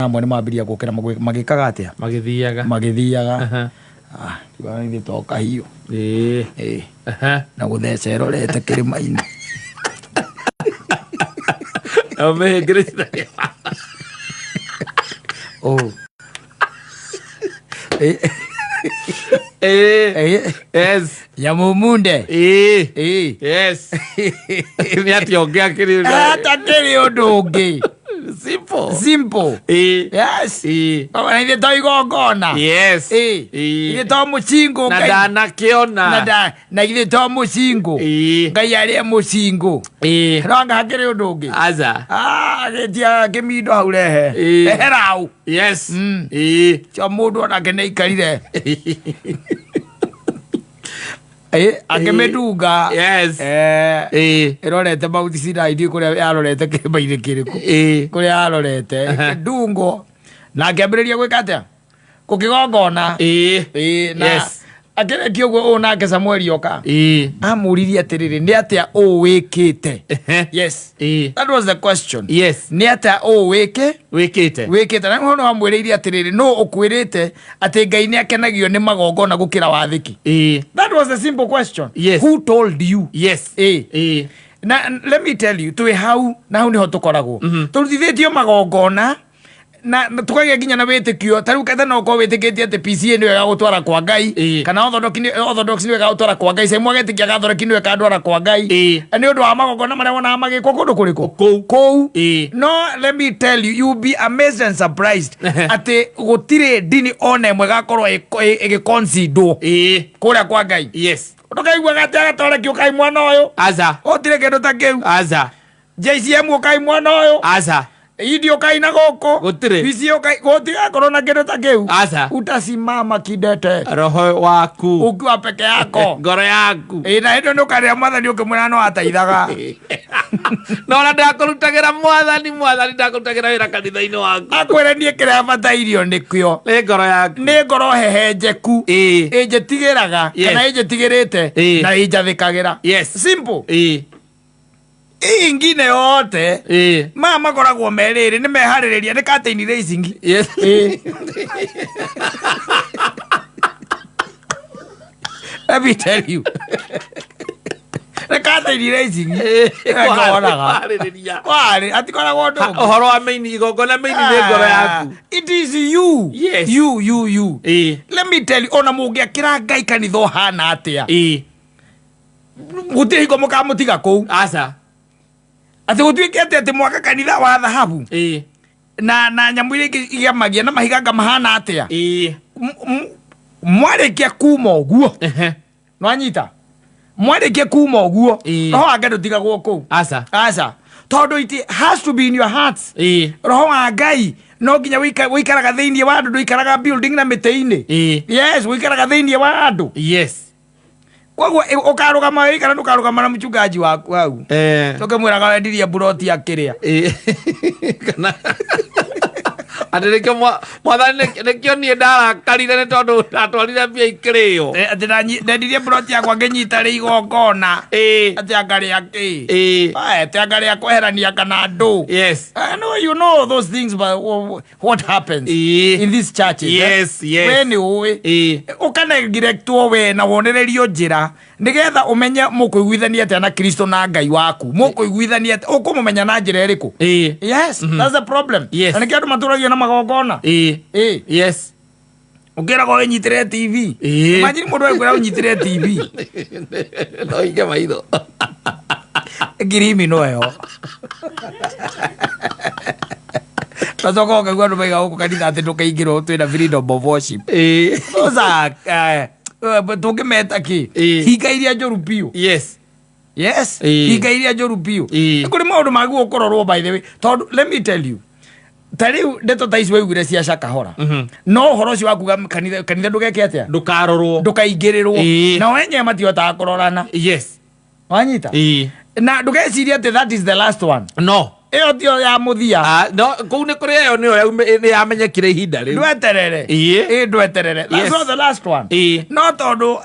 amwe nimambiria gukira magikaga atia magithiaga tiba ni toka hiyo na gutheca rorete kirima-ini amehengirira yes nyamumunde yes ni ati ongea kiri ata kiri undu ungi simple yes kama ile to igongona yes ile to mucingo na dana kiona na ile to mucingo ngai ari mucingo ronga hakiri undu ungi aza getia kimindo hau rehe herau yes cho mundu ona kene ikarire akimedunga yes irorete mauti siraidi kuria yarorete kimba-ini kiriku kuria yarorete ndungo na akiambiriria gwika atia gukigongona yes akireki uguo unake Samueli oka amuririe atiriri ni atia wikite yes that was the question yes ni atia wikite na hono amwiririe atiriri no ukwirite ati Ngai ni akenagio ni magongona gukira wathiki that was the simple question yes who told you yes na let me tell you tuwe hau na hau niho tukoragwo turutithitio magongona na tukagia ginya na wetikio tariu katha no ko wetikitie ati PCA ni wega gutwara kwa Ngai kana orthodox ni wega gutwara kwa Ngai sai mwagetikia gathoreki ni wega gutwara kwa Ngai ni undu wa magongona maria wona magiko kundu kuriku kou no let me tell you you be amazed and surprised ati gutire dini ona imwe gakorwo igiconsido kuria kwa Ngai yes ukaigwa gataga toreki ukai mwana uyu aza otire kindu ta kiu aza JCM ukai mwana uyu aza idio kaina goko gutire visio kai gotiga korona kindu ta kiu aza utasimama kidete roho waku ukiwa peke yako ngoro yaku na hindo ndo karia mwathani ukimwira no ataithaga no na ndakurutagira mwathani ndakurutagira wira kanitha-ini waku akwire nie kiria batairio nikio ni ngoro yaku ni ngoro hehenjeku injetigiraga kana injetigirite na injathikagira yes simple ingine yote mama koragwo meriri ni mehaririria ni curtain racing yes let me tell you ni curtain racing kwari atikoragwo ndu uhoro wa maini igongona maini ni ngoro yaku it is you yes you let me tell you ona mungiakira Ngai kanitho hana atia gutiri ko mukamutiga kou aca ati gutwikete ati mwaka kanitha wa thahabu na nyamu iria igamagia na mahiganga mahana atia mwarekia kuma uguo no anyita mwarekia kuma uguo roho wa Ngai ndutigagwo kou aca tondu it has to be in your hearts roho wa Ngai no nginya wikaraga thiini wa andu ndikaraga building na mite-ini yes wikaraga thiini wa andu yes kwa ukarugama wewe kana ndukarugama na mchungaji waku hau toke mwiraga wendirie buroti akiria kana adireke mwathani nekio nie ndarakarire ni tondu atwarire mbia ikirio ati nendirie buroti yakwa nginyita ri igongona ati angari aki ati angari akweherania kana ndu yes no you know those things but what happens in these churches yes when uwe ukanegirect we na wonererio njira nigetha umenye mukuiguithania atia na Kristo na Ngai waku mukuiguithania atia ukumumenya na njira iriku yes that's the problem na nikia andu maturagia na magongona yes ukira go nyitire TV imagine mundu akwira unyitire TV no inge maitho girimi no yo tazoko ka gwa mega uko kanitha ati ndukaingirwo twina freedom of worship oza tukimeta ki hinga iria njoru piu yes hinga iria njoru piu kuri maundu magu ukororwo by the way tondu let me tell you tariu ndeto taisi weugire cia cakahora no horo cio wakuga kanitha ndugeke atia ndukarorwo ndukaingirirwo na wenye matiotaga kurorana yes wanyita na ndugeciria ati that is the last one no iyo tio ya muthia no kou ni kuri yo ni yamenyekire ihinda riu ndweterere ndweterere that's not the last one no tondu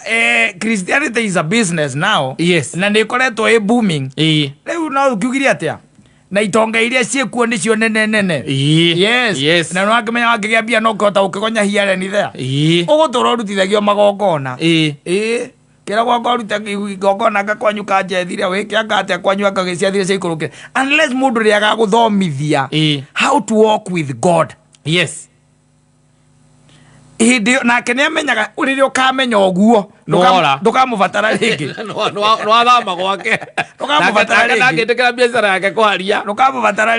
Christianity is a business now yes na ni koretwo booming riu no ukiugiria atia na itonga iria ciĩkuo nĩcio nene yes na no akĩmenya wakĩgĩa mbia no kũhota gũkĩgonya hiare ni there ũgũtũra ũrutithagio magongona kĩra gwakwa ruta igongona ngakwanyu kanjethire wĩkĩanga atĩa kwanyu akagĩciathire cia ikũrũkĩra unless mũndũ rĩa agagũthomithia how to walk with God hĩndĩ nake nĩamenyaga rĩrĩa ũkamenya ũguo ndũkamũbatara rĩngĩ no athama gwake ndangĩtĩkĩra biacara yake kũharia ndũkamũbatara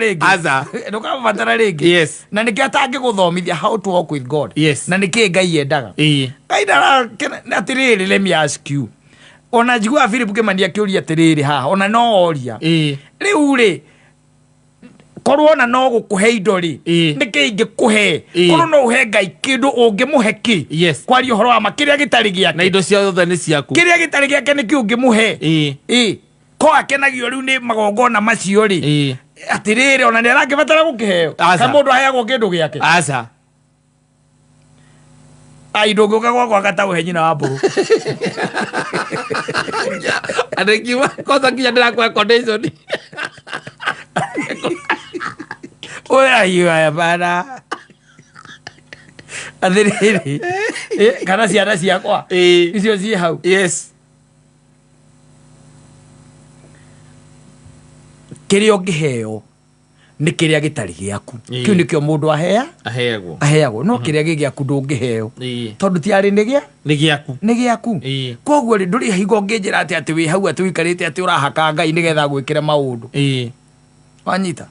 rĩngĩ na nĩkĩo atangĩgũthomithia how to walk with God na nĩkĩĩ Ngai endaga Ngai atĩrĩrĩ let me ask you ona njiguaga Philip Kĩmani akĩũria atĩrĩrĩ haha ona no oria rĩu rĩ korwo ona no gũkũhe indo rĩ nĩkĩ ingĩkũhe korwo no ũhe Ngai kĩndũ ũngĩmũhe kĩ kwaria ũhoro wa ma kĩrĩa gĩtarĩ gĩake na indo ciothe nĩ ciaku kĩrĩa gĩtarĩ gĩake nĩkĩ ũngĩmũhe ko akenagio rĩu nĩ magongona macio rĩ atĩrĩrĩ ona nĩarangĩbatara gũkĩheo ka mũndũ aheagwo kĩndũ gĩake aca ndũngĩũka gwakwa gataũhe nyina wa mbũrũ anĩkiuma kosa nginya ndĩrakũhe condition ũyaiaya bana atĩrĩrĩ kana ciana ciakwa icio ciĩ hau kĩrĩa ũngĩheo nĩ kĩrĩa gĩtarĩ gĩaku kĩu nĩkĩo mũndũ aheagwo no kĩrĩa gĩ gĩaku ndũngĩheo tondũ tiarĩ nĩ gĩaku koguo rĩ ndũrĩ hingo ũngĩnjĩra atĩ wĩ hau atĩ ũikarĩte atĩ ũrahaka Ngai nĩgetha gwĩkĩre maũndũ wanyita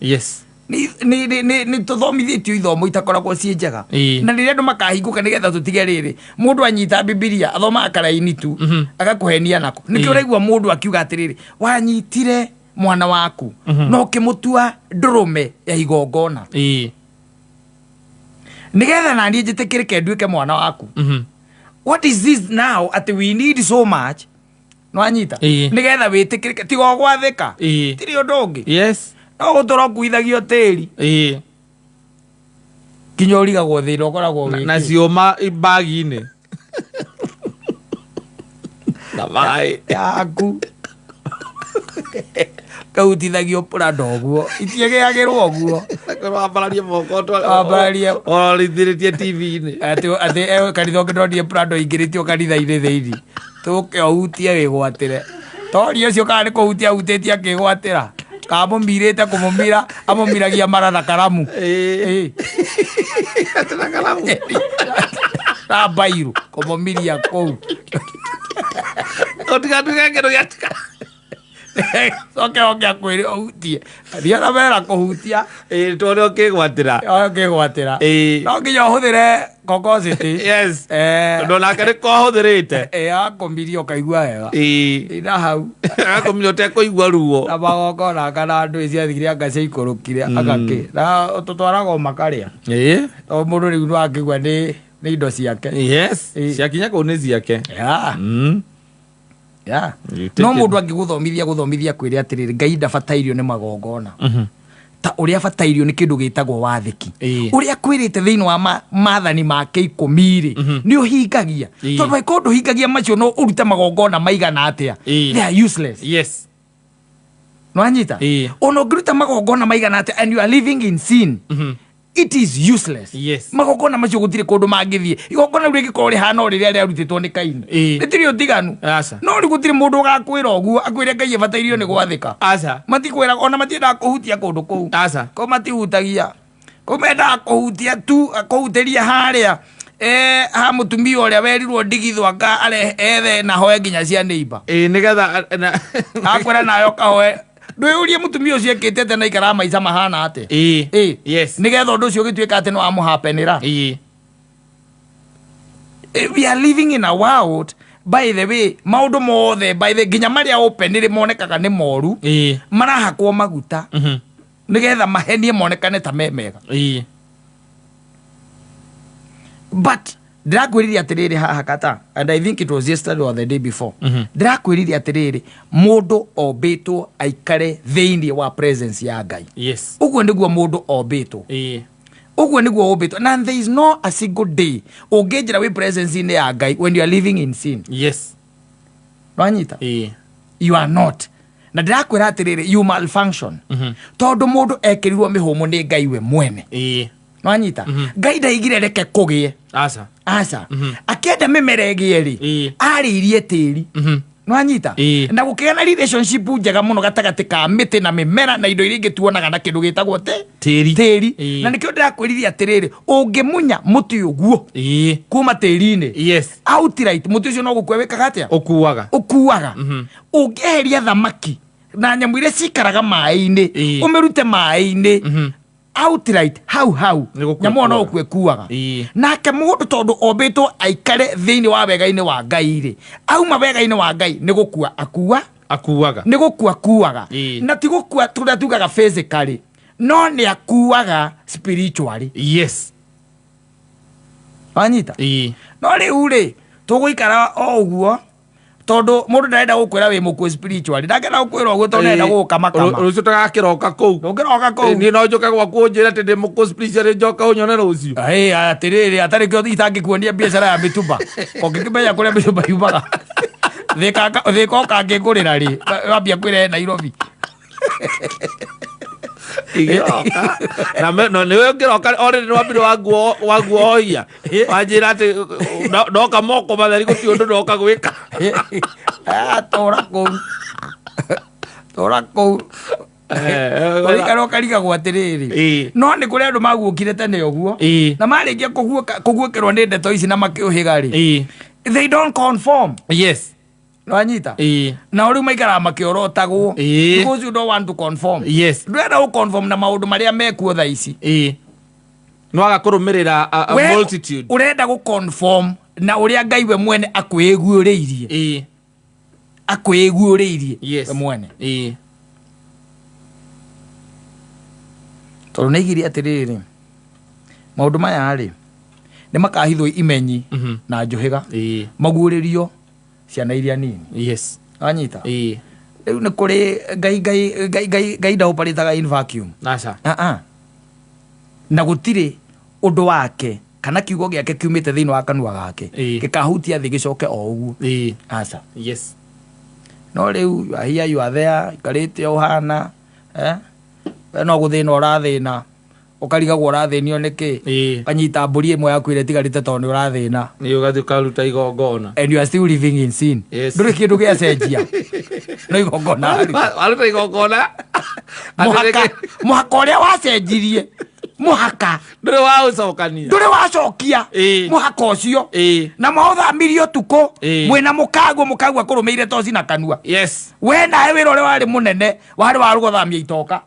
nĩ tũthomithĩtio ithomo itakoragwo ciĩ njega na rĩrĩa andũ makahingũka nĩgetha tũtige rĩrĩ mũndũ anyita Bibilia athomaga karaini tu agakũhenia nako nĩkĩo ũraigua mũndũ akiuga atĩrĩrĩ wanyitire mwana waku no ũkĩmũtua ndũrũme ya igongona nĩgetha naniĩ njĩtĩkĩrĩke nduĩke mwana waku what is this now atĩ we need so much nwanyita nĩgetha wĩtĩkĩrĩke tiga gwathĩka tirĩ ũndũ ũngĩ no gũtũra ũkuithagio tĩri kinya ũrigagwo thĩna ũkoragwo na ciũma bagi-inĩ na maĩ yaku kautithagio prado ũguo itiagĩagĩrwo ũguo wambararie moko orithĩrĩtie TV-inĩ atĩ kanitha ũngĩndondie prado ingĩrĩtio kanitha-inĩ thĩinĩ tũke ũhutie wĩgwatĩre toria ũcio kana nĩ kũhutia ahutĩtie akĩgwatĩra kamũmirĩte kũmũmira amũmiragia maratha karamu na bairũ kũmũmiria kũu ũtigatuĩke kĩndũ gĩatika soke oke akwĩre ũhutie thiana mera kũhutia tondũ ũkĩgwatĩra no nginya ũhũthĩre kokosity tondũ nake nĩ kohũthĩrĩte akũmiria ũkaigua wega ina hau agakũmiria ũtekũigua ruo na magongona kana ndũĩ ciathigire anga ciaikũrũkire agakĩ na tũtwaraga makarĩa o mũndũ rĩu no akĩigua nĩ indo ciake ciakinya kũu nĩ ciake no mũndũ angĩgũthomithia kwĩrĩ atĩrĩrĩ Ngai ndabatairio nĩ magongona ta ũrĩa abatairio nĩ kĩndũ gĩtagwo wathĩki ũrĩa kwĩrĩte thĩinĩ wa maathani make 10 nĩ ũhingagia tondũ angĩkorwo ndũhingagia macio no ũrute magongona maigana atĩa they are useless nwanyita ona ũngĩruta magongona maigana atĩa and you are living in sin it is useless magongona macio gũtirĩ kũndũ mangĩthiĩ igongona rĩu rĩngĩkorwo rĩhana o rĩrĩa rĩarutĩtwo nĩ Kaini rĩtirĩ ũtiganu no rĩu gũtirĩ mũndũ ũgakwĩra ũguo akwĩre Ngai abatairio nĩ gwathĩka matikwĩraga ona matiendaga kũhutia kũndũ kũu ko matihutagia ko mendaga kũhutia tu kũhutĩria harĩa ha mũtumia ũrĩa werirwo ndigithwanga ethe na hoe nginya cia neighbor nĩgetha akwĩra nayo kahoe ndwĩyũrie mũtumia ũcio ekĩte atĩ na ikara maica mahana atĩ nĩgetha ũndũ ũcio ũgĩtuĩka atĩ nĩ wamũhapenĩra we are living in a world by the way maũndũ mothe by the nginya marĩa open nĩ monekaga nĩ moru marahakwo maguta nĩgetha mahenie monekane ta memega but ndĩrakwĩrĩria atĩrĩrĩ haha kata and I think it was yesterday or the day before ndĩrakwĩrĩria atĩrĩrĩ mũndũ ombĩtwo aikare thĩinĩ wa presence ya Ngai ũguo nĩguo mũndũ ombĩtwo ũguo nĩguo ombĩtwo and there is no a single day ũngĩnjĩra wĩ presence-inĩ ya Ngai when you are living in sin nwanyita you are not na ndirakwira atiriri you malfunction tondu mundu ekirirwo mihumu ni Ngai we mwene nwanyita Ngai ndaigire reke kugie aca akienda mimera igie ri ariirie tiri nwanyita na gukiga na relationship njega muno gatagati ka miti na mimera na indo iria ingi tuonaga na kindu gitagwo tiri na nikio ndirakwiriria atiriri ungimunya muti uguo kuma tiri-ini outright muti ucio no gukwe wikaga atia ukuaga ungiheria thamaki na nyamu iria cikaraga mai-ini umirute mai-ini outright hau nyamu no ukwe kuaga nake mundu tondu ombitwo aikare thiini wa wega-ini wa Ngai ri auma wega-ini wa Ngai ni gukua akuaga ni gukua kuaga na ti gukua turia tugaga physically no ni akuaga spiritually anyita no riu ri tuguikara o uguo tondu mundu ndarenda gukwira wi muku spiritually ndakenda gukwira uguo tondu nenda gukamakama rucio tagakiroka kou ni no njoke gwaku njira ati ndi muku spiritually njoka unyone rucio atiriri atari kio itangikuonia biacara ya mitumba ongikimenya kuria mitumba yumaga thika ukangigurira ri wambia kwira Nairobi no niwe ngiroka already wambire wanguo oia wanjira ati ndoka moko matheri guti undu ndoka gwika tora kou Karikaro karigagwo atiriri no ni kuri andu maguokire tene uguo na marikia kuguokerwo ni ndeto ici na makiuhiga ri they don't conform nwanyita na uri maikara makiorotagwo because you don't want to conform ndwenda gu conform na maundu maria mekuo tha ici no agakurumirira a multitude urenda gu conform na uria Ngai we mwene akwiguuririe we mwene tondu naigiri atiriri maundu maya ri ni makahithwo imenyi na njuhiga maguuririo ciana iria nini anyita riu ni kuri Ngai ndauparitaga in vacuum na gutiri undu wake kana kiugo giake kiumite thiini wa kanua gake gikahutia thi gicoke o uguo aca no riu ahia you are there ikarite uhana no guthina urathina ukarigagwo urathinio niki kanyita mburi imwe yaku ire tigarite tondu urathina ni ugathi ukaruta igongona and you are still living in sin nduri kindu giacenjia no igongona aruta igongona muhaka uria wacenjirie muhaka nduri wacokia muhaka ucio na mauthamirio tuko mwina mukagu akurumeire toci na kanua we nae wira uria wari munene wari wa rugothamia itoka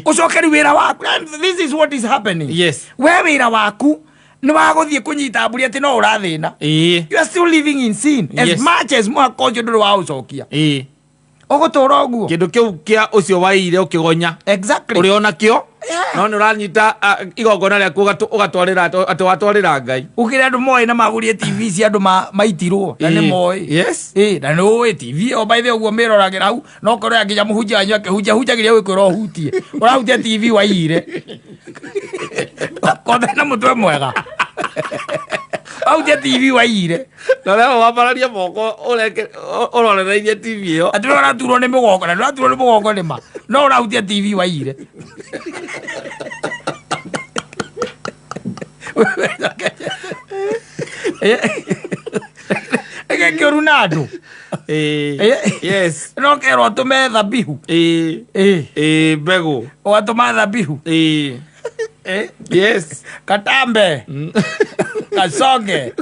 ucokeri wira waku this is what is happening we wira waku ni waguthie kunyita mburi ati no urathina you are still living in sin as much as muhaka ucio nduri wa ucokia ugutura uguo kindu kiu kia ucio waire ukigonya uri ona kio no ni uranyita igongona riaku ugatwarira ati watwarira Ngai ukire andu moe na magurie TV cia andu maitirwo na ni moe na no TV o by the uguo miroragira hau no korwo nginya muhunjia wanyu akihunjagiria wikwira uhutie urahutia TV waire kothe na mutwe mwega autia TV waire na leo wabararia moko urorereirie TV yo ati uraturwo ni mugongo na uraturwo ni mugongo ni ma no urautia TV waire ege runado no kero tume dhabihu bego watu ma dhabihu katambe kasonge